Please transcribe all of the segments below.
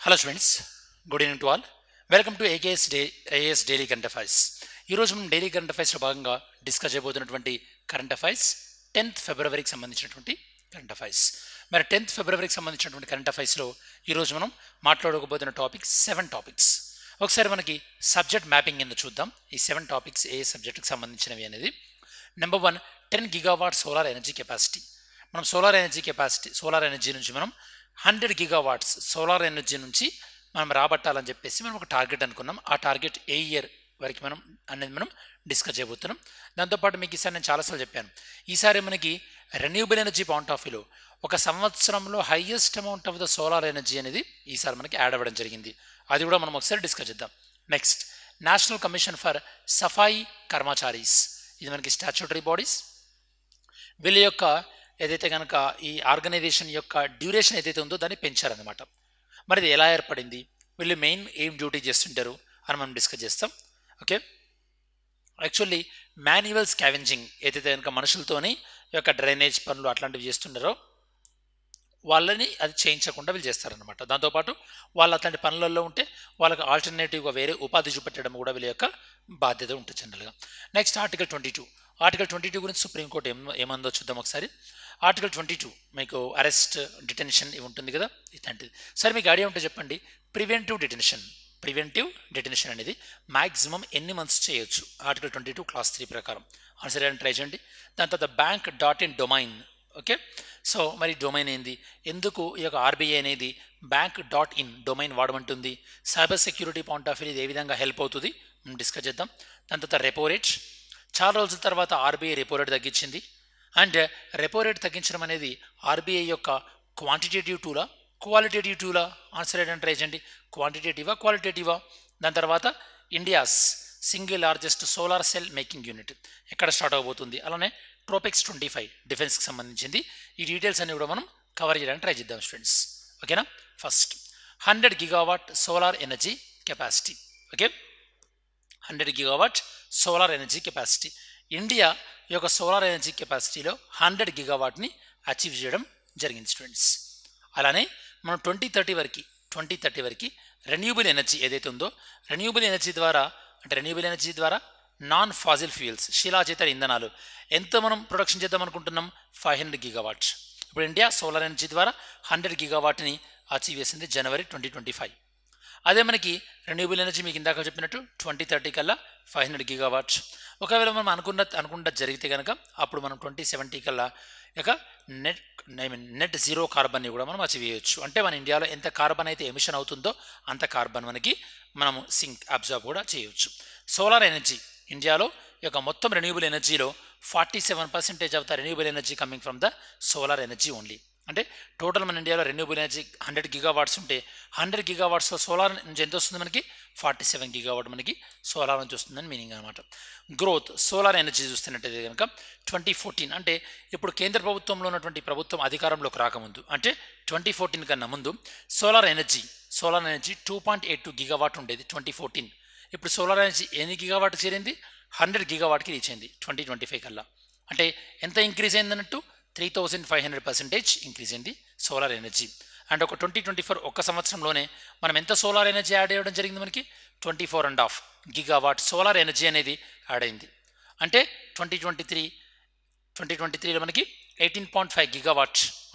Hello students, good evening to all. Welcome to AKS daily current affairs. ఈరోజు మనం daily current అఫైర్స్లో భాగంగా discuss చేయబోతున్నటువంటి current affairs 10th ఫిబ్రవరికి సంబంధించినటువంటి current affairs. మరి 10th ఫిబ్రవరికి సంబంధించినటువంటి current అఫైర్స్లో ఈరోజు మనం మాట్లాడుకోబోతున్న టాపిక్స్ 7 టాపిక్స్. ఒకసారి మనకి సబ్జెక్ట్ మ్యాపింగ్ కింద చూద్దాం. ఈ 7 టాపిక్స్ ఏ సబ్జెక్ట్కి సంబంధించినవి అనేది. Number 1, 10 GW solar energy capacity. మనం సోలార్ ఎనర్జీ నుంచి మనం 100 GW సోలార్ ఎనర్జీ నుంచి మనం రాబట్టాలని చెప్పేసి మనం ఒక టార్గెట్ అనుకున్నాం. ఆ టార్గెట్ ఏ ఇయర్ వరకు మనం డిస్కస్ చేయబోతున్నాం. దాంతోపాటు మీకు ఈసారి నేను చాలాసార్లు చెప్పాను, ఈసారి మనకి రెన్యూబుల్ ఎనర్జీ పాయింట్ ఆఫ్ వ్యూలో ఒక సంవత్సరంలో highest amount of the solar energy అనేది ఈసారి మనకి యాడ్ అవ్వడం జరిగింది. అది కూడా మనం ఒకసారి డిస్కస్ చేద్దాం. Next, national commission for Safai Karamcharis. ఇది మనకి స్టాచ్యూటరీ బాడీస్. వీళ్ళ యొక్క ఏదైతే కనుక ఈ ఆర్గనైజేషన్ యొక్క డ్యూరేషన్ ఏదైతే ఉందో దాన్ని పెంచారనమాట. మరి ఇది ఎలా ఏర్పడింది, వీళ్ళు మెయిన్ ఏం డ్యూటీ చేస్తుంటారు అని మనం డిస్కస్ చేస్తాం. ఓకే, యాక్చువల్లీ మాన్యువల్ స్కావెంజింగ్ ఏదైతే కనుక మనుషులతోని ఈ యొక్క డ్రైనేజ్ పనులు అట్లాంటివి చేస్తుంటారో వాళ్ళని అది చేయించకుండా వీళ్ళు చేస్తారనమాట. దాంతోపాటు వాళ్ళు అట్లాంటి పనులలో ఉంటే వాళ్ళకి ఆల్టర్నేటివ్గా వేరే ఉపాధి చూపెట్టడం కూడా వీళ్ళ యొక్క బాధ్యత ఉంటుంది జనరల్గా. నెక్స్ట్, ఆర్టికల్ 22 గురించి సుప్రీంకోర్టు ఏమందో చూద్దాం ఒకసారి. ఆర్టికల్ 22 మీకు అరెస్ట్, డిటెన్షన్ ఇవి ఉంటుంది కదా, ఇట్లాంటిది. సరే, మీకు ఐడియా ఉంటే చెప్పండి. ప్రివెంటివ్ డిటెన్షన్ అనేది మ్యాక్సిమం ఎన్ని మంత్స్ చేయొచ్చు ఆర్టికల్ 22 క్లాస్ 3 ప్రకారం? ఆన్సర్ చేయడానికి ట్రై చేయండి. దాని తర్వాత bank.in డొమైన్. ఓకే, సో మరి డొమైన్ ఏంది, ఎందుకు ఈ యొక్క ఆర్బీఐ అనేది bank.in డొమైన్ వాడమంటుంది, cyber security point of view ఇది ఏ విధంగా హెల్ప్ అవుతుంది మనం డిస్కస్ చేద్దాం. దాని తర్వాత రెపో రేట్. చాలా రోజుల తర్వాత ఆర్బీఐ రెపో రేట్ తగ్గించింది. అండ్ రెపో రేట్ తగ్గించడం అనేది ఆర్బీఐ యొక్క క్వాంటిటేటివ్ టూలా, క్వాలిటేటివ్ టూలా? ఆన్సర్ ఏంటంటే ట్రై చేయండి. క్వాలిటేటివా? దాని తర్వాత India's single largest solar cell making unit ఎక్కడ స్టార్ట్ అవబోతుంది, అలానే ట్రోపెక్స్ 25 డిఫెన్స్కి సంబంధించింది. ఈ డీటెయిల్స్ అన్ని కూడా మనం కవర్ చేయడానికి ట్రై చేద్దాం స్టూడెంట్స్. ఓకేనా? First, 100 GW solar energy capacity. Okay, 100 GW solar energy capacity. India ఈ యొక్క సోలార్ ఎనర్జీ కెపాసిటీలో 100 GW అచీవ్ చేయడం జరిగింది స్టూడెంట్స్. అలానే మనం 2030 వరకు రెన్యూబుల్ ఎనర్జీ ఏదైతే ఉందో, రెన్యూబుల్ ఎనర్జీ ద్వారా నాన్ ఫాజిల్ ఫ్యూయల్స్, శిలాజేతర ఇంధనాలు ఎంత మనం ప్రొడక్షన్ చేద్దాం అనుకుంటున్నాం? 500 GW. ఇప్పుడు ఇండియా సోలార్ ఎనర్జీ ద్వారా 100 GW అచీవ్ చేసింది జనవరి 2025. అదే మనకి రెన్యూబుల్ ఎనర్జీ మీకు ఇందాక చెప్పినట్టు 2030 కల్లా 500 GW. ఒకవేళ మనం అనుకున్న జరిగితే కనుక అప్పుడు మనం 2070 కల్లా ఇక నెట్ జీరో కార్బన్ని కూడా మనం అచీవ్ చేయొచ్చు. అంటే మన ఇండియాలో ఎంత కార్బన్ అయితే ఎమిషన్ అవుతుందో అంత కార్బన్ మనము అబ్జర్వ్ కూడా చేయొచ్చు. సోలార్ ఎనర్జీ ఇండియాలో ఈ యొక్క మొత్తం రెన్యూబుల్ ఎనర్జీలో 47% of the renewable energy coming from the solar energy only. అంటే టోటల్ మన ఇండియాలో రెన్యూబుల్ ఎనర్జీ 100 GW ఉంటే 100 GW సోలార్ నుంచి ఎంత వస్తుంది మనకి? 47 GW మనకి సోలార్ నుంచి వస్తుందని మీనింగ్ అనమాట. గ్రోత్ సోలార్ ఎనర్జీ చూస్తున్నట్టయితే కనుక 2014 అంటే ఇప్పుడు కేంద్ర ప్రభుత్వంలో ఉన్నటువంటి ప్రభుత్వం అధికారంలోకి రాకముందు, అంటే 2014 కన్నా ముందు సోలార్ ఎనర్జీ 2.82 GW ఉండేది 2014. ఇప్పుడు సోలార్ ఎనర్జీ ఎన్ని GW చేరింది? 100 GW రీచ్ అయింది 2025 కల్లా. అంటే ఎంత ఇంక్రీజ్ అయిందన్నట్టు? 3500% ఇంక్రీజ్ అయింది సోలార్ ఎనర్జీ. అండ్ ఒక 2024 ఒక్క సంవత్సరంలోనే మనం ఎంత సోలార్ ఎనర్జీ యాడ్ అయ్యడం జరిగింది? మనకి 24.5 GW సోలార్ ఎనర్జీ అనేది యాడ్ అయింది. అంటే 2023లో మనకి 18.5 GW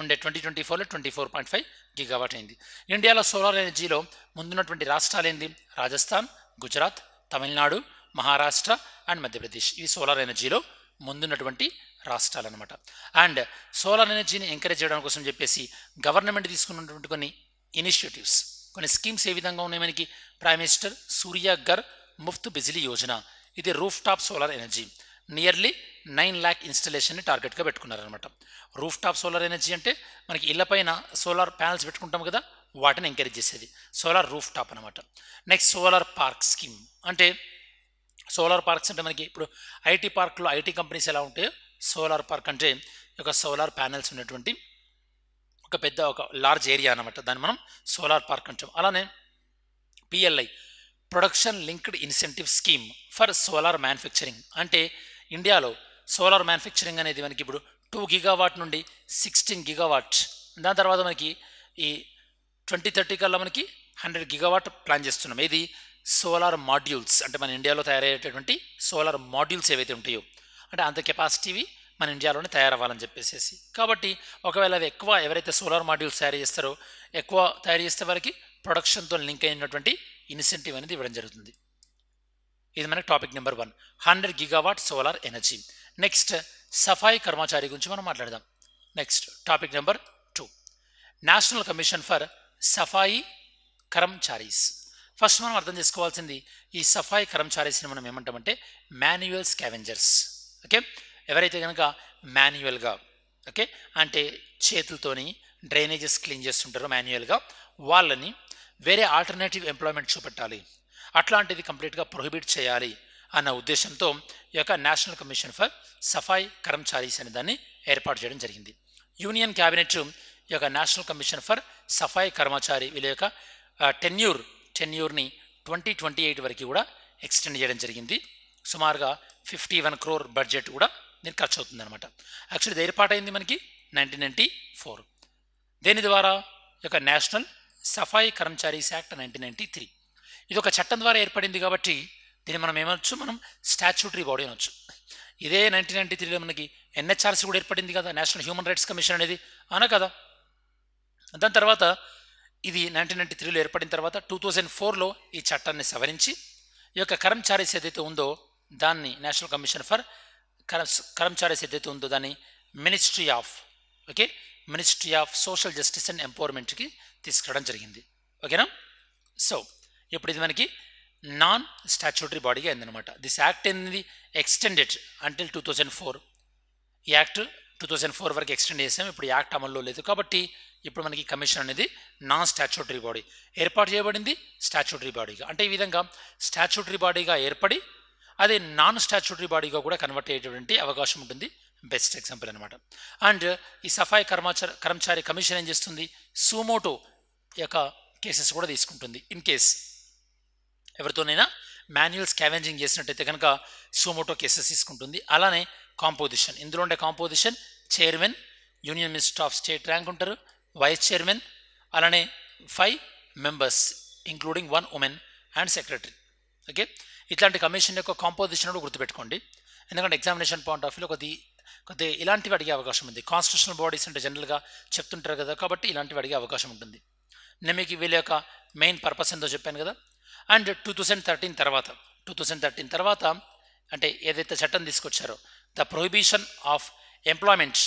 ఉండే 2024లో 24.5 GW అయింది. ఇండియాలో సోలార్ ఎనర్జీలో ముందున్నటువంటి రాష్ట్రాలు ఏంది? రాజస్థాన్, గుజరాత్, తమిళనాడు, మహారాష్ట్ర అండ్ మధ్యప్రదేశ్. ఇవి సోలార్ ఎనర్జీలో ముందున్నటువంటి రాష్ట్రాలు అనమాట. అండ్ సోలార్ ఎనర్జీని ఎంకరేజ్ చేయడం కోసం చెప్పేసి గవర్నమెంట్ తీసుకున్నటువంటి కొన్ని ఇనిషియేటివ్స్, కొన్ని స్కీమ్స్ ఏ విధంగా ఉన్నాయి మనకి? ప్రైమ్ మినిస్టర్ సూర్య ఘర్ ముఫ్త్ బిజిలీ యోజన. ఇది roof top solar energy. Nearly 9 lakh ఇన్స్టలేషన్ని టార్గెట్గా పెట్టుకున్నారనమాట. రూఫ్ టాప్ సోలార్ ఎనర్జీ అంటే మనకి ఇళ్లపైన సోలార్ ప్యానల్స్ పెట్టుకుంటాం కదా, వాటిని ఎంకరేజ్ చేసేది సోలార్ రూఫ్ టాప్ అనమాట. Next, solar park scheme. అంటే సోలార్ పార్క్స్ అంటే మనకి ఇప్పుడు ఐటీ పార్క్లో ఐటీ కంపెనీస్ ఎలా ఉంటాయో, సోలార్ పార్క్ అంటే ఒక సోలార్ ప్యానెల్స్ ఉన్నటువంటి ఒక లార్జ్ ఏరియా అనమాట. దాన్ని మనం సోలార్ పార్క్ అంటాం. అలానే PLI, production linked incentive scheme for solar manufacturing. అంటే ఇండియాలో సోలార్ మ్యానుఫ్యాక్చరింగ్ అనేది మనకి ఇప్పుడు 2 GW నుండి 16 GW, దాని తర్వాత మనకి ఈ 2030 కల్లా మనకి 100 గిగావాట్ ప్లాన్ చేస్తున్నాం. ఇది సోలార్ మాడ్యూల్స్, అంటే మన ఇండియాలో తయారయ్యేటటువంటి సోలార్ మాడ్యూల్స్ ఏవైతే ఉంటాయో, అంటే అంత కెపాసిటీవి మన ఇండియాలోనే తయారవ్వాలని చెప్పేసి. కాబట్టి ఒకవేళ అవి ఎక్కువ ఎవరైతే సోలార్ మాడ్యూల్స్ తయారు చేస్తారో, ఎక్కువ తయారు చేస్తే వారికి ప్రొడక్షన్తో లింక్ అయినటువంటి ఇన్సెంటివ్ అనేది ఇవ్వడం జరుగుతుంది. ఇది మనకి topic number 1, 100 gigawatt solar energy. Next Safai Karamchari గురించి మనం మాట్లాడదాం. Next topic number 2, national commission for Safai Karamcharis. First మనం అర్థం చేసుకోవాల్సింది, ఈ సఫాయి కర్మచారీస్ని మనం ఏమంటామంటే మాన్యువల్ స్కావెంజర్స్. ఓకే, ఎవరైతే కనుక మాన్యువల్గా, ఓకే అంటే చేతులతోని డ్రైనేజెస్ క్లీన్ చేస్తుంటారో మాన్యువల్గా, వాళ్ళని వేరే ఆల్టర్నేటివ్ ఎంప్లాయ్మెంట్ చూపెట్టాలి, అట్లాంటిది కంప్లీట్గా ప్రొహిబిట్ చేయాలి అన్న ఉద్దేశంతో ఈ యొక్క నేషనల్ కమిషన్ ఫర్ సఫాయి కర్మచారీస్ అనే దాన్ని ఏర్పాటు చేయడం జరిగింది. యూనియన్ క్యాబినెట్ ఈ యొక్క నేషనల్ కమిషన్ ఫర్ సఫాయి కర్మచారి వీళ్ళ యొక్క టెన్యూర్ని 2028 వరకు కూడా ఎక్స్టెండ్ చేయడం జరిగింది. సుమారుగా 51 crore బడ్జెట్ కూడా దీనికి ఖర్చు అవుతుంది అనమాట. యాక్చువల్లీ ఇది ఏర్పాటైంది మనకి 1994. దేని ద్వారా? ఈ యొక్క నేషనల్ సఫాయి కర్మచారీస్ యాక్ట్ 1993. ఇది ఒక చట్టం ద్వారా ఏర్పడింది కాబట్టి దీన్ని మనం ఏమనొచ్చు, మనం స్టాచ్యూటరీ బాడీ అనొచ్చు. ఇదే 1993లో మనకి ఎన్హెచ్ఆర్సీ కూడా ఏర్పడింది కదా, నేషనల్ హ్యూమన్ రైట్స్ కమిషన్ అనేది, అనా కదా. దాని తర్వాత ఇది 1993లో ఏర్పడిన తర్వాత 2004లో ఈ చట్టాన్ని సవరించి ఈ యొక్క కర్మచారీస్ ఏదైతే ఉందో దాన్ని నేషనల్ కమిషన్ ఫర్ కర్మచారీస్ ఏదైతే ఉందో దాన్ని ministry of social justice and ఎంపవర్మెంట్కి తీసుకురావడం జరిగింది. ఓకేనా. సో ఇప్పుడు ఇది మనకి నాన్ స్టాచ్యూటరీ బాడీగా అయిందనమాట. దిస్ యాక్ట్ అనేది ఎక్స్టెండెడ్ అంటిల్ 2004. ఈ యాక్ట్ 2004 వరకు ఎక్స్టెండ్ చేసాం. ఇప్పుడు యాక్ట్ అమల్లో లేదు కాబట్టి ఇప్పుడు మనకి కమిషన్ అనేది నాన్ స్టాచ్యూటరీ బాడీ ఏర్పాటు చేయబడింది, స్టాచ్యూటరీ బాడీగా. అంటే ఈ విధంగా స్టాచ్యూటరీ బాడీగా ఏర్పడి అదే నాన్ స్టాచ్యూటరీ బాడీగా కూడా కన్వర్ట్ అయ్యేటువంటి అవకాశం ఉంటుంది. బెస్ట్ ఎగ్జాంపుల్ అనమాట. అండ్ ఈ సఫాయి కర్మచారి కమిషన్ ఏం చేస్తుంది, సూమోటో యొక్క కేసెస్ కూడా తీసుకుంటుంది. ఇన్ కేస్ ఎవరితోనైనా మాన్యువల్ స్కావెంజింగ్ చేసినట్టయితే కనుక సూమోటో కేసెస్ తీసుకుంటుంది. అలానే కాంపోజిషన్, ఇందులో ఉండే composition chairman, union minister of state rank ఉంటారు, వైస్ చైర్మన్, అలానే 5 members including 1 woman and secretary. Okay, ఇట్లాంటి కమిషన్ యొక్క కాంపోజిషన్ కూడా గుర్తుపెట్టుకోండి, ఎందుకంటే ఎగ్జామినేషన్ పాయింట్ ఆఫ్ వ్యూలో కొద్దిగా ఇలాంటివి అడిగే అవకాశం ఉంది. కాన్స్టిట్యూషనల్ బాడీస్ అంటే జనరల్గా చెప్తుంటారు కదా, కాబట్టి ఇలాంటివి అడిగే అవకాశం ఉంటుంది. నేను మీకు వీళ్ళ యొక్క మెయిన్ పర్పస్ ఎంతో చెప్పాను కదా. అండ్ 2013 తర్వాత అంటే ఏదైతే చట్టం తీసుకొచ్చారో the prohibition of employment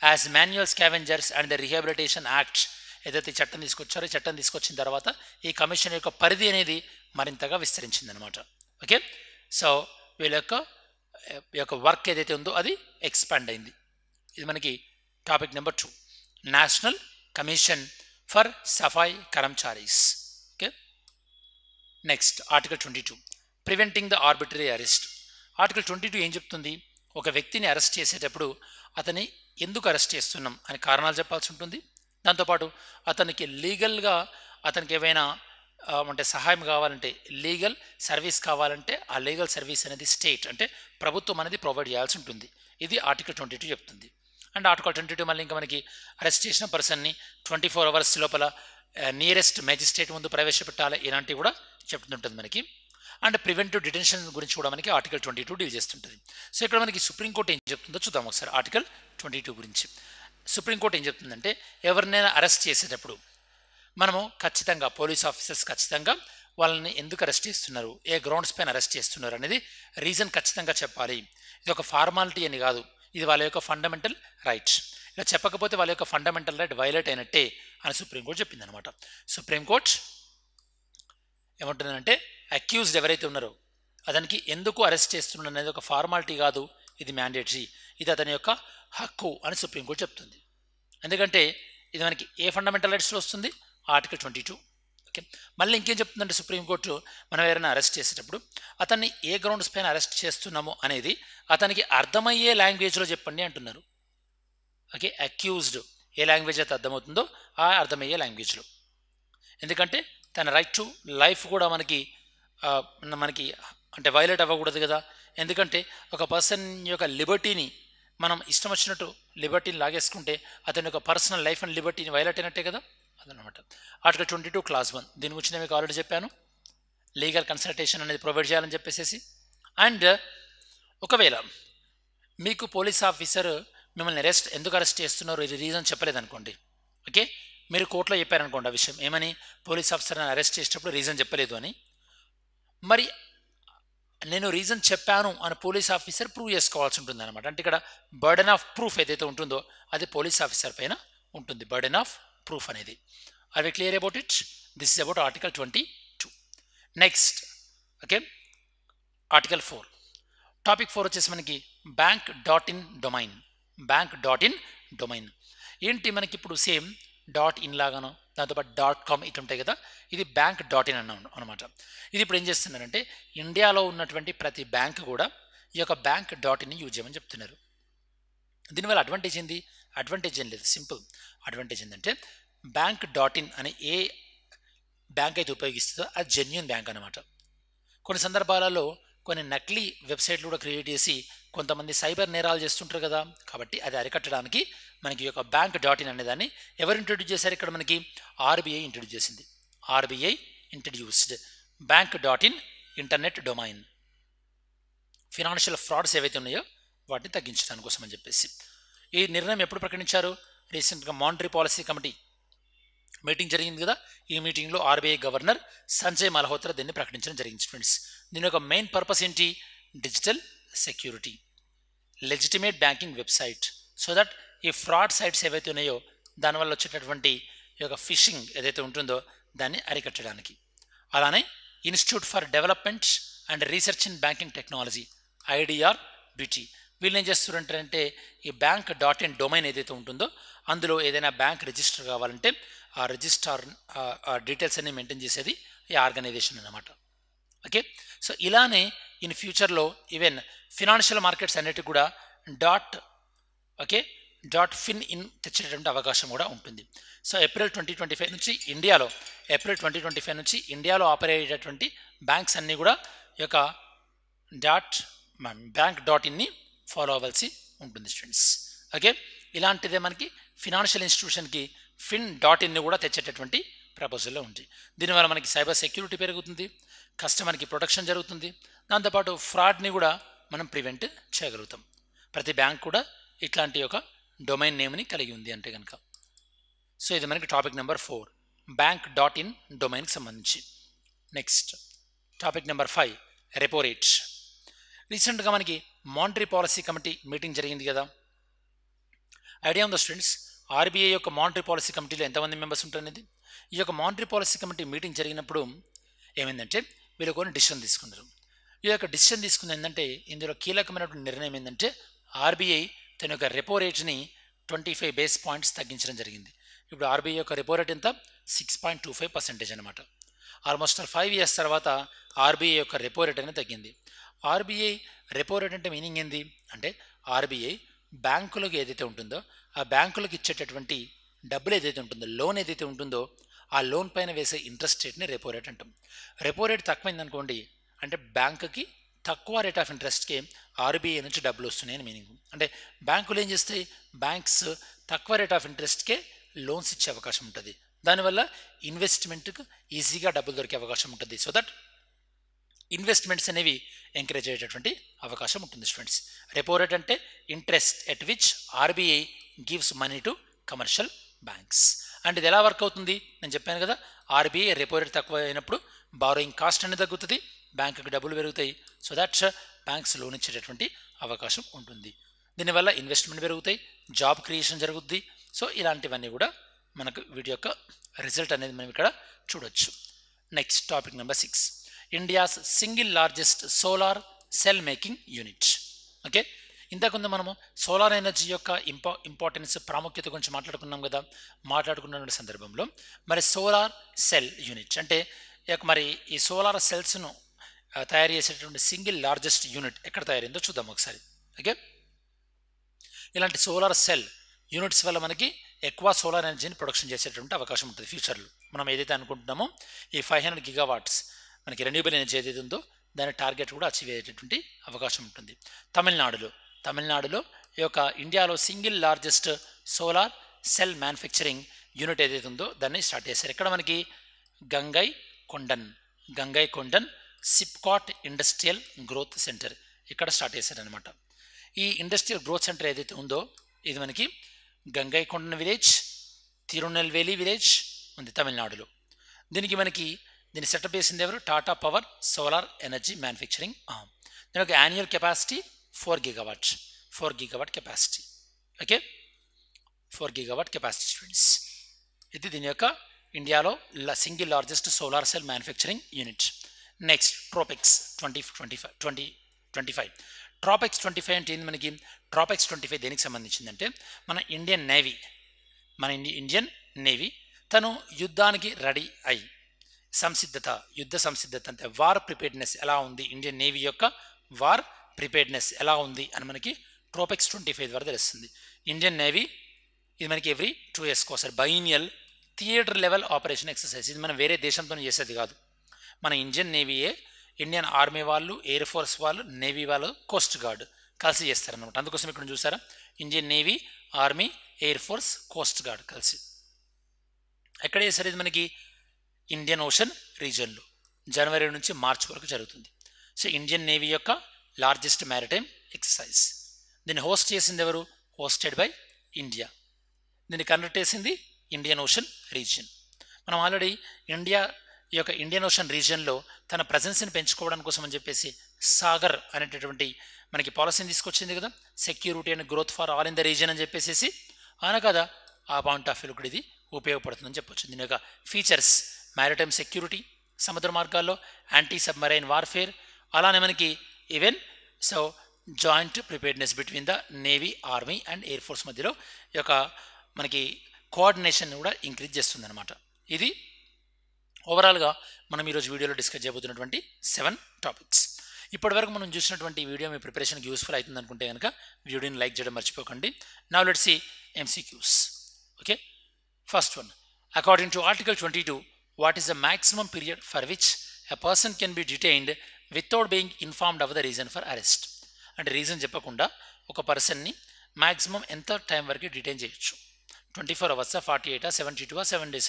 as manual scavengers and the rehabilitation act ఏదైతే చట్టం తీసుకొచ్చారో, ఈ చట్టం తీసుకొచ్చిన తర్వాత ఈ కమిషన్ యొక్క పరిధి అనేది మరింతగా విస్తరించింది అనమాట. ఓకే, సో వీళ్ళ యొక్క వర్క్ ఏదైతే ఉందో అది ఎక్స్పాండ్ అయింది. ఇది మనకి topic number 2, national commission for Safai Karamcharis. Okay, next article 22, preventing the arbitrary arrest. Article 22 ఏం చెప్తుంది, ఒక వ్యక్తిని అరెస్ట్ చేసేటప్పుడు అతని ఎందుకు అరెస్ట్ చేస్తున్నాం అని కారణాలు చెప్పాల్సి ఉంటుంది. దాంతోపాటు అతనికి లీగల్గా అతనికి ఏవైనా అంటే సహాయం కావాలంటే, లీగల్ సర్వీస్ కావాలంటే ఆ లీగల్ సర్వీస్ అనేది స్టేట్ అంటే ప్రభుత్వం అనేది ప్రొవైడ్ చేయాల్సి ఉంటుంది. ఇది ఆర్టికల్ 22 చెప్తుంది. అండ్ ఆర్టికల్ 22 మళ్ళీ ఇంకా మనకి అరెస్ట్ చేసిన పర్సన్ని 24 hours లోపల నియరెస్ట్ మేజిస్ట్రేట్ ముందు ప్రవేశపెట్టాలి, ఇలాంటివి కూడా చెప్తుంటుంది మనకి. అండ్ ప్రివెంటివ్ డిటెన్షన్ గురించి కూడా మనకి ఆర్టికల్ 22 డీల్ చేస్తుంటుంది. సో ఇక్కడ మనకి సుప్రీంకోర్టు ఏం చెప్తుందో చూద్దాం ఒకసారి. ఆర్టికల్ 22 గురించి సుప్రీంకోర్టు ఏం చెప్తుందంటే, ఎవరినైనా అరెస్ట్ చేసేటప్పుడు మనము ఖచ్చితంగా పోలీస్ ఆఫీసర్స్ ఖచ్చితంగా వాళ్ళని ఎందుకు అరెస్ట్ చేస్తున్నారు, ఏ గ్రౌండ్స్ పైన అరెస్ట్ చేస్తున్నారు అనేది రీజన్ ఖచ్చితంగా చెప్పాలి. ఇది ఒక ఫార్మాలిటీ అని కాదు, ఇది వాళ్ళ యొక్క ఫండమెంటల్ రైట్. ఇలా చెప్పకపోతే వాళ్ళ యొక్క ఫండమెంటల్ రైట్ వైలేట్ అయినట్టే అని సుప్రీంకోర్టు చెప్పింది అనమాట. సుప్రీంకోర్టు ఏమంటుందంటే, అక్యూజ్డ్ ఎవరైతే ఉన్నారో అతనికి ఎందుకు అరెస్ట్ చేస్తున్నారు అనేది ఒక ఫార్మాలిటీ కాదు, ఇది మ్యాండేటరీ, ఇది అతని యొక్క హక్కు అని సుప్రీంకోర్టు చెప్తుంది. ఎందుకంటే ఇది మనకి ఏ ఫండమెంటల్ రైట్స్లో వస్తుంది, ఆర్టికల్ 22. ఓకే, మళ్ళీ ఇంకేం చెప్తుందంటే సుప్రీంకోర్టు, మనం ఎవరైనా అరెస్ట్ చేసేటప్పుడు అతన్ని ఏ గ్రౌండ్స్ పైన అరెస్ట్ చేస్తున్నామో అనేది అతనికి అర్థమయ్యే లాంగ్వేజ్లో చెప్పండి అంటున్నారు. ఓకే, అక్యూజ్డ్ ఏ లాంగ్వేజ్ అయితే అర్థమవుతుందో ఆ అర్థమయ్యే లాంగ్వేజ్లో. ఎందుకంటే తన రైట్ టు లైఫ్ కూడా మనకి అంటే వైలేట్ అవ్వకూడదు కదా. ఎందుకంటే ఒక పర్సన్ యొక్క లిబర్టీని మనం ఇష్టం వచ్చినట్టు లిబర్టీని లాగేసుకుంటే అతని యొక్క పర్సనల్ లైఫ్ అండ్ లిబర్టీని వైలేట్ అయినట్టే కదా. అదనమాట. ఆర్టికల్ 22 క్లాస్ 1 దీని గురించి నేను మీకు ఆల్రెడీ చెప్పాను. లీగల్ కన్సల్టేషన్ అనేది ప్రొవైడ్ చేయాలని చెప్పేసి. అండ్ ఒకవేళ మీకు పోలీస్ ఆఫీసర్ మిమ్మల్ని ఎందుకు అరెస్ట్ చేస్తున్నారో ఇది రీజన్ చెప్పలేదనుకోండి, ఓకే, మీరు కోర్టులో చెప్పారనుకోండి ఆ విషయం ఏమని, పోలీస్ ఆఫీసర్ని అరెస్ట్ చేసేటప్పుడు రీజన్ చెప్పలేదు అని, మరి నేను రీజన్ చెప్పాను అని పోలీస్ ఆఫీసర్ ప్రూవ్ చేసుకోవాల్సి ఉంటుంది అనమాట. అంటే ఇక్కడ బర్డెన్ ఆఫ్ ప్రూఫ్ ఏదైతే ఉంటుందో అది పోలీస్ ఆఫీసర్ పైన ఉంటుంది, బర్డెన్ ఆఫ్ ప్రూఫ్ అనేది. Are we clear about it? This is about article 22. Next okay, article 4. Topic 4 వచ్చేసి మనకి bank.in డొమైన్. bank.in డొమైన్ ఏంటి, మనకి ఇప్పుడు సేమ్ .in లాగానో దాంతోపాటు .com ఇట్లా ఉంటాయి కదా, ఇది bank.in అనమాట. ఇది ఇప్పుడు ఏం చేస్తున్నారంటే ఇండియాలో ఉన్నటువంటి ప్రతి బ్యాంక్ కూడా ఈ యొక్క bank.in యూజ్ చేయమని చెప్తున్నారు. దీనివల్ల అడ్వాంటేజ్ ఏంది? అడ్వాంటేజ్ ఏం లేదు, సింపుల్. అడ్వాంటేజ్ ఏంటంటే bank.in అనే ఏ బ్యాంక్ అయితే ఉపయోగిస్తుందో అది జెన్యూన్ బ్యాంక్ అనమాట. కొన్ని సందర్భాలలో కొన్ని నకిలీ వెబ్సైట్లు కూడా క్రియేట్ చేసి కొంతమంది సైబర్ నేరాలు చేస్తుంటారు కదా, కాబట్టి అది అరికట్టడానికి మనకి ఈ యొక్క bank.in అనే దాన్ని ఎవరు ఇంట్రడ్యూస్ చేశారు? ఇక్కడ మనకి ఆర్బీఐ ఇంట్రడ్యూస్ చేసింది. RBI introduced bank.in internet domain. Financial frauds ఏవైతే ఉన్నాయో వాటిని తగ్గించడానికి కోసం అని చెప్పేసి. ఈ నిర్ణయం ఎప్పుడు ప్రకటించారు? రీసెంట్గా మానిటరీ పాలసీ కమిటీ మీటింగ్ జరిగింది కదా, ఈ మీటింగ్లో ఆర్బీఐ గవర్నర్ సంజయ్ మల్హోత్రా దీన్ని ప్రకటించడం జరిగింది ఫ్రెండ్స్. దీని యొక్క మెయిన్ పర్పస్ ఏంటి? Digital security, legitimate banking website, so that ఈ ఫ్రాడ్ సైట్స్ ఏవైతే ఉన్నాయో దానివల్ల వచ్చేటటువంటి ఈ యొక్క ఫిషింగ్ ఏదైతే ఉంటుందో దాన్ని అరికట్టడానికి. అలానే institute for development and research in banking technology IDRBT వీళ్ళు ఏం చేస్తున్నారంటే ఈ bank.in డొమైన్ ఏదైతే ఉంటుందో అందులో ఏదైనా బ్యాంక్ రిజిస్టర్ కావాలంటే ఆ రిజిస్టార్ డీటెయిల్స్ అన్ని మెయింటైన్ చేసేది ఈ ఆర్గనైజేషన్ అన్నమాట. ఓకే, సో ఇలానే ఇన్ ఫ్యూచర్లో ఈవెన్ ఫినాన్షియల్ మార్కెట్స్ అన్నిటికీ కూడా .fin ఇన్ తెచ్చేటటువంటి అవకాశం కూడా ఉంటుంది. సో ఏప్రిల్ 2025 నుంచి ఇండియాలో ఆపరేట్ అయ్యేటటువంటి బ్యాంక్స్ అన్నీ కూడా ఈ యొక్క bank.in ఫాలో అవ్వాల్సి ఉంటుంది స్టూడెంట్స్. ఓకే, ఇలాంటిదే మనకి ఫినాన్షియల్ ఇన్స్టిట్యూషన్కి fin.in కూడా తెచ్చేటటువంటి ప్రపోజల్లో ఉంది. దీనివల్ల మనకి సైబర్ సెక్యూరిటీ పెరుగుతుంది, కస్టమర్కి ప్రొటెక్షన్ జరుగుతుంది, దాంతోపాటు ఫ్రాడ్ని కూడా మనం ప్రివెంట్ చేయగలుగుతాం. ప్రతి బ్యాంక్ కూడా ఇట్లాంటి ఒక డొమైన్ నేమ్ని కలిగి ఉంది అంటే కనుక. సో ఇది మనకి టాపిక్ నెంబర్ 4 bank.in డొమైన్కి సంబంధించి. Next topic number 5 repo rate. రీసెంట్గా మనకి మానిటరీ పాలసీ కమిటీ మీటింగ్ జరిగింది కదా, ఐడియా ఉందా స్టూడెంట్స్? ఆర్బీఐ యొక్క మానిటరీ పాలసీ కమిటీలో ఎంతమంది మెంబర్స్ ఉంటారనేది. ఈ యొక్క మానిటరీ పాలసీ కమిటీ మీటింగ్ జరిగినప్పుడు ఏమైందంటే వీళ్ళు కొన్ని డిసిషన్ తీసుకున్నారు. ఈ యొక్క డిసిషన్ తీసుకుంది ఏంటంటే ఇందులో కీలకమైనటువంటి నిర్ణయం ఏంటంటే ఆర్బీఐ తన యొక్క రెపో రేట్ని 25 బేస్ పాయింట్స్ తగ్గించడం జరిగింది. ఇప్పుడు ఆర్బీఐ యొక్క రెపో రేట్ ఎంత? 6.25% అనమాట. ఆల్మోస్ట్ 5 years తర్వాత ఆర్బీఐ యొక్క రెపో రేట్ అనేది తగ్గింది. ఆర్బీఐ రెపో రేట్ అంటే మీనింగ్ ఏంది అంటే ఆర్బీఐ బ్యాంకులకు ఏదైతే ఉంటుందో ఆ బ్యాంకులకు ఇచ్చేటటువంటి డబ్బులు ఏదైతే ఉంటుందో, లోన్ ఏదైతే ఉంటుందో ఆ లోన్ పైన వేసే ఇంట్రెస్ట్ రేట్ని రెపో రేట్ అంటాం. రెపో రేట్ తక్కువైంది అనుకోండి అంటే బ్యాంకుకి తక్కువ రేట్ ఆఫ్ ఇంట్రెస్ట్కి ఆర్బీఐ నుంచి డబ్బులు వస్తున్నాయని మీనింగ్. అంటే బ్యాంకులు ఏం చేస్తాయి, బ్యాంక్స్ తక్కువ రేట్ ఆఫ్ ఇంట్రెస్ట్కే లోన్స్ ఇచ్చే అవకాశం ఉంటుంది. దానివల్ల ఇన్వెస్ట్మెంట్కి ఈజీగా డబ్బులు దొరికే అవకాశం ఉంటుంది. సో దట్ ఇన్వెస్ట్మెంట్స్ అనేవి ఎంకరేజ్ అయ్యేటటువంటి అవకాశం ఉంటుంది స్టూడెంట్స్. రెపో రేట్ అంటే interest at which RBI gives money to commercial banks. And ఇది ఎలా వర్క్ అవుతుంది నేను చెప్పాను కదా, ఆర్బీఐ రెపో రేట్ తక్కువ అయినప్పుడు బారోయింగ్ కాస్ట్ అనేది తగ్గుతుంది, బ్యాంకుకి డబ్బులు పెరుగుతాయి. సో దట్ బ్యాంక్స్ లోన్ ఇచ్చేటటువంటి అవకాశం ఉంటుంది. దీనివల్ల ఇన్వెస్ట్మెంట్ పెరుగుతాయి, జాబ్ క్రియేషన్ జరుగుద్ది. సో ఇలాంటివన్నీ కూడా మనకు వీటి యొక్క రిజల్ట్ అనేది మనం ఇక్కడ చూడొచ్చు. Next topic number 6 India's single largest solar cell making unit. Okay, ఇంతకుముందు మనము సోలార్ ఎనర్జీ యొక్క ఇంపార్టెన్స్ ప్రాముఖ్యత గురించి మాట్లాడుకున్న సందర్భంలో మరి సోలార్ సెల్ యూనిట్ అంటే మరి ఈ సోలార్ సెల్స్ను తయారు చేసేటటువంటి సింగిల్ లార్జెస్ట్ యూనిట్ ఎక్కడ తయారైందో చూద్దాం ఒకసారి. ఓకే, ఇలాంటి సోలార్ సెల్ యూనిట్స్ వల్ల మనకి ఎక్కువ సోలార్ ఎనర్జీని ప్రొడక్షన్ చేసేటువంటి అవకాశం ఉంటుంది ఫ్యూచర్లో. మనం ఏదైతే అనుకుంటున్నామో ఈ 500 GW మనకి రెన్యూబుల్ ఎనర్జీ ఏదైతే ఉందో దాని టార్గెట్ కూడా అచీవ్ అయ్యేటటువంటి అవకాశం ఉంటుంది. తమిళనాడులో ఈ యొక్క ఇండియాలో single largest solar cell manufacturing unit ఏదైతే ఉందో దాన్ని స్టార్ట్ చేశారు. ఇక్కడ మనకి Gangai కొండన్ SIPCOT industrial growth centre ఇక్కడ స్టార్ట్ చేశారనమాట. ఈ ఇండస్ట్రియల్ గ్రోత్ సెంటర్ ఏదైతే ఉందో ఇది మనకి గంగై కొండన్ విలేజ్, తిరునెల్వేలి విలేజ్ ఉంది తమిళనాడులో. దీన్ని సెటప్ చేసింది ఎవరు? Tata power solar energy manufacturing arm. దీని యొక్క annual capacity 4 gigawatt capacity. Okay, 4 gigawatt capacity students. ఇది దీని యొక్క ఇండియాలో single largest solar cell manufacturing unit. Next TROPEX 2025. TROPEX 25 అంటే ఏంది మనకి? ట్రోపెక్స్ 25 దేనికి సంబంధించిందంటే మన ఇండియన్ నేవీ తను యుద్ధానికి రెడీ అయ్యి యుద్ధ సంసిద్ధత అంటే వార్ ప్రిపేర్డ్నెస్ ఎలా ఉంది, ఇండియన్ నేవీ యొక్క వార్ ప్రిపేర్డ్నెస్ ఎలా ఉంది అని మనకి ట్రోపెక్స్ 25 ద్వారా తెలుస్తుంది. ఇండియన్ నేవీ ఇది మనకి ఎవ్రీ 2 yearsకి ఒకసారి బైనియల్ థియేటర్ లెవెల్ ఆపరేషన్ ఎక్సర్సైజ్. ఇది మనం వేరే దేశంతో చేసేది కాదు, మన ఇండియన్ నేవీయే ఇండియన్ ఆర్మీ వాళ్ళు, ఎయిర్ ఫోర్స్ వాళ్ళు, నేవీ వాళ్ళు, కోస్ట్ గార్డ్ కలిసి చేస్తారనమాట. అందుకోసం ఇక్కడ చూసారా, Indian navy, army, air force, coast guard కలిసి ఎక్కడ చేస్తారు? ఇది మనకి ఇండియన్ ఓషన్ రీజియన్లో జనవరి నుంచి మార్చ్ వరకు జరుగుతుంది. సో ఇండియన్ నేవీ యొక్క లార్జెస్ట్ మ్యారిటైమ్ ఎక్సర్సైజ్. దీన్ని హోస్ట్ చేసింది ఎవరు? Hosted by India. దీన్ని కండక్ట్ చేసింది ఇండియన్ ఓషన్ రీజియన్. మనం ఆల్రెడీ ఇండియన్ ఓషన్ రీజియన్లో తన ప్రజెన్స్ని పెంచుకోవడం కోసం అని చెప్పేసి సాగర్ అనేటటువంటి మనకి పాలసీని తీసుకొచ్చింది కదా, security and growth for all in the region అని చెప్పేసి అవునా కదా. ఆ పాయింట్ ఆఫ్ వ్యూ కూడా ఇది ఉపయోగపడుతుందని చెప్పొచ్చు. దీని యొక్క ఫీచర్స్ మ్యారిటైమ్ సెక్యూరిటీ, సముద్ర మార్గాల్లో యాంటీ సబ్మరైన్ వార్ఫేర్, అలానే మనకి even joint preparedness between the navy, army and air force మధ్యలో ఈ యొక్క మనకి కోఆర్డినేషన్ కూడా ఇంక్రీజ్ చేస్తుంది అనమాట. ఇది ఓవరాల్గా మనం ఈరోజు వీడియోలో డిస్కస్ చేయబోతున్నటువంటి 7 టాపిక్స్. ఇప్పటివరకు మనం చూసినటువంటి వీడియో మీ ప్రిపరేషన్కి యూస్ఫుల్ అవుతుంది అనుకుంటే కనుక వీడియోని లైక్ చేయడం మర్చిపోకండి. Now let's see MCQs. Okay, first one, according to article 22, what is the maximum period for which a person can be detained without being informed of the reason for arrest? అంటే reason చెప్పకుండా ఒక పర్సన్ని maximum ఎంత time వరకు detain చేయొచ్చు? 24 hours, 48, 72, 7 days?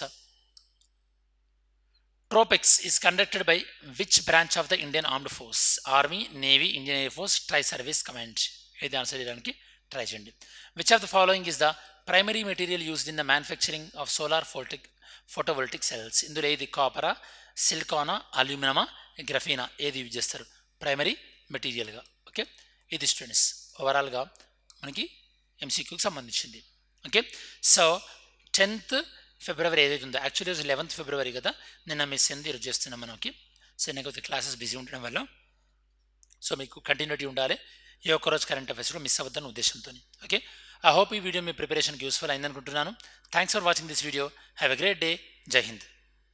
TROPEX is conducted by which branch of the Indian Armed Force? Army, Navy, Indian Air Force, Tri-Service Command. ఇది answer చేయడానికి try చేయండి. Which of the following is the primary material used in the manufacturing of solar photovoltaic cells? ఇందులో ఏది కాపరా, సిలికానా, అల్యూమినమా, గ్రఫీనా ఏది use చేస్తారు primary మెటీరియల్గా? Okay, ఇది students ఓవరాల్గా మనకి MCQకి సంబంధించింది. ఓకే, సో 10th February ఏదైతే ఉందో, యాక్చువల్లీ 11th February కదా, నిన్న మిస్ అయింది, ఈరోజు చేస్తున్నాం మనకి. సో నాకు క్లాసెస్ బిజీ ఉండడం వల్ల సో మీకు కంటిన్యూటీ ఉండాలి, ఏ ఒక్కరోజు కరెంట్ అఫైర్స్ కూడా మిస్ అవ్వద్దన్న ఉద్దేశంతో. ఓకే, ఐ హోప్ ఈ వీడియో మీ ప్రిపరేషన్కి యూస్ఫుల్ అయిందనుకుంటున్నాను. Thanks for watching this video. Have a great day. Jai Hind.